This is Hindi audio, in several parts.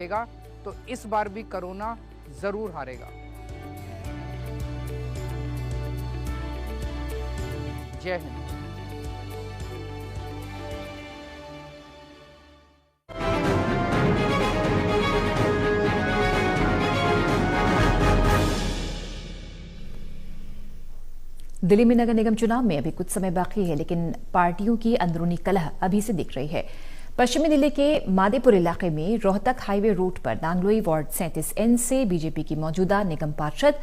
हारेगा तो इस बार भी कोरोना जरूर हारेगा। जय हिंद। दिल्ली में नगर निगम चुनाव में अभी कुछ समय बाकी है, लेकिन पार्टियों की अंदरूनी कलह अभी से दिख रही है। पश्चिमी दिल्ली के मादेपुर इलाके में रोहतक हाईवे रूट पर नांगलोई वार्ड 37N से बीजेपी की मौजूदा निगम पार्षद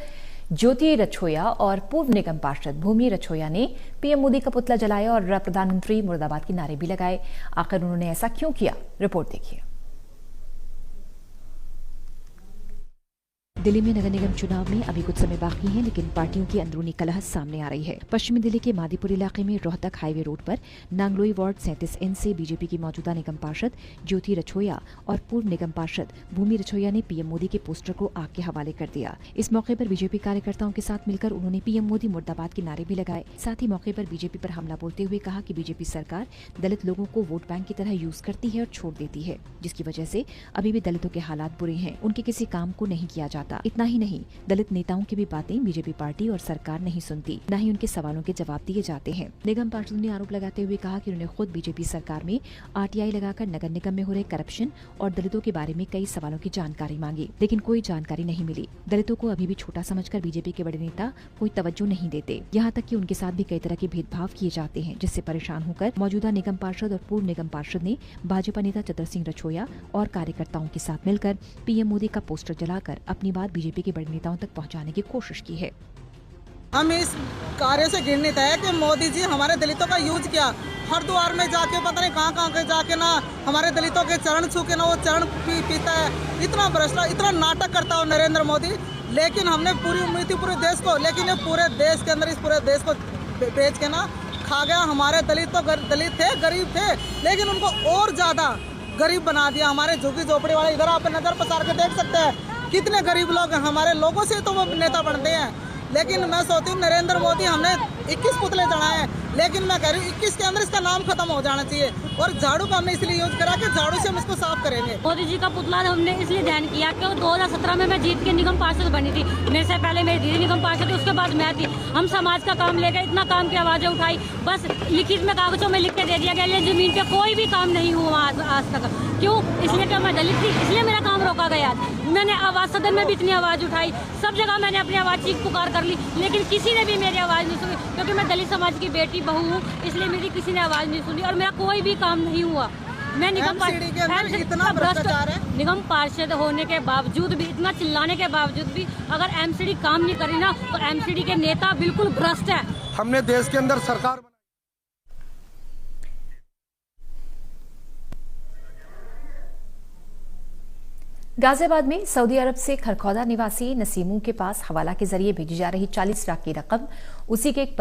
ज्योति रछोया और पूर्व निगम पार्षद भूमि रछोया ने पीएम मोदी का पुतला जलाया और प्रधानमंत्री मुर्दाबाद के नारे भी लगाए। आखिर उन्होंने ऐसा क्यों किया, रिपोर्ट देखिए। दिल्ली में नगर निगम चुनाव में अभी कुछ समय बाकी है, लेकिन पार्टियों की अंदरूनी कलह सामने आ रही है। पश्चिमी दिल्ली के मादीपुर इलाके में रोहतक हाईवे रोड पर नांगलोई वार्ड 37N से बीजेपी की मौजूदा निगम पार्षद ज्योति रछोया और पूर्व निगम पार्षद भूमि रछोया ने पीएम मोदी के पोस्टर को आग के हवाले कर दिया। इस मौके पर बीजेपी कार्यकर्ताओं के साथ मिलकर उन्होंने पीएम मोदी मुर्दाबाद के नारे भी लगाए। साथ ही मौके पर बीजेपी पर हमला बोलते हुए कहा कि बीजेपी सरकार दलित लोगों को वोट बैंक की तरह यूज करती है और छोड़ देती है, जिसकी वजह से अभी भी दलितों के हालात बुरे हैं। उनके किसी काम को नहीं किया जाता। इतना ही नहीं, दलित नेताओं की भी बातें बीजेपी पार्टी और सरकार नहीं सुनती, न ही उनके सवालों के जवाब दिए जाते हैं। निगम पार्षद ने आरोप लगाते हुए कहा कि उन्होंने खुद बीजेपी सरकार में RTI लगाकर नगर निगम में हो रहे करप्शन और दलितों के बारे में कई सवालों की जानकारी मांगी, लेकिन कोई जानकारी नहीं मिली। दलितों को अभी भी छोटा समझकर बीजेपी के बड़े नेता कोई तवज्जो नहीं देते। यहाँ तक कि उनके साथ भी कई तरह के भेदभाव किए जाते हैं, जिससे परेशान होकर मौजूदा निगम पार्षद और पूर्व निगम पार्षद ने भाजपा नेता चतर सिंह रछोया और कार्यकर्ताओं के साथ मिलकर पीएम मोदी का पोस्टर जलाकर अपनी बात बीजेपी के बड़े नेताओं तक पहुंचाने की कोशिश की है। हम इस कार्य से घृणित है कि मोदी जी हमारे दलितों का यूज किया, हरिद्वार में जाके पता नहीं कहाँ के जाके ना हमारे दलितों के चरण छू के ना वो चरण पीता है। इतना भ्रष्टा, इतना नाटक करता है नरेंद्र मोदी। लेकिन हमने पूरी उम्मीद थी पूरे देश को, लेकिन ये पूरे देश के अंदर इस पूरे देश को बेच के ना खा गया। हमारे दलित तो दलित थे, गरीब थे, लेकिन उनको और ज्यादा गरीब बना दिया। हमारे झुग्गी झोपड़ी वाले इधर आप नजर पसार के देख सकते हैं कितने गरीब लोग हैं। हमारे लोगों से तो वो नेता बनते हैं। लेकिन मैं सोचती हूँ नरेंद्र मोदी हमने 21 पुतले चढ़ाए हैं, लेकिन मैं कह रही हूँ 21 के अंदर इसका नाम खत्म हो जाना चाहिए। और झाड़ू का हमने इसलिए यूज करा कि झाड़ू से हम इसको साफ करेंगे। मोदी जी का पुतला हमने इसलिए ध्यान किया कि 2017 में मैं जीत के निगम पार्षद बनी थी। मेरे से पहले मेरी दीदी निगम पार्षद थी, उसके बाद मैं थी। हम समाज का काम लेकर इतना काम की आवाजें उठाई, बस लिखित में कागजों में लिख के दे दिया गया। जमीन पे कोई भी काम नहीं हुआ आज तक। क्यों? इसलिए कि मैं दलित थी, इसलिए मेरा काम रोका गया। मैंने आवाज सदन में भी इतनी आवाज उठाई, सब जगह मैंने अपनी आवाज चीख पुकार कर ली, लेकिन किसी ने भी मेरी आवाज नहीं सुनी। क्योंकि मैं दलित समाज की बेटी बहू हूँ, इसलिए मेरी किसी ने आवाज नहीं सुनी और मेरा कोई भी काम नहीं हुआ। मैं निगम पार्षद होने के बावजूद भी, इतना चिल्लाने के बावजूद भी, अगर MCD काम नहीं करी ना तो MCD के नेता बिल्कुल भ्रष्ट है। हमने देश के अंदर सरकार गाजियाबाद में सऊदी अरब से खरखौदा निवासी नसीमू के पास हवाला के जरिए भेजी जा रही 40 लाख की रकम उसी के एक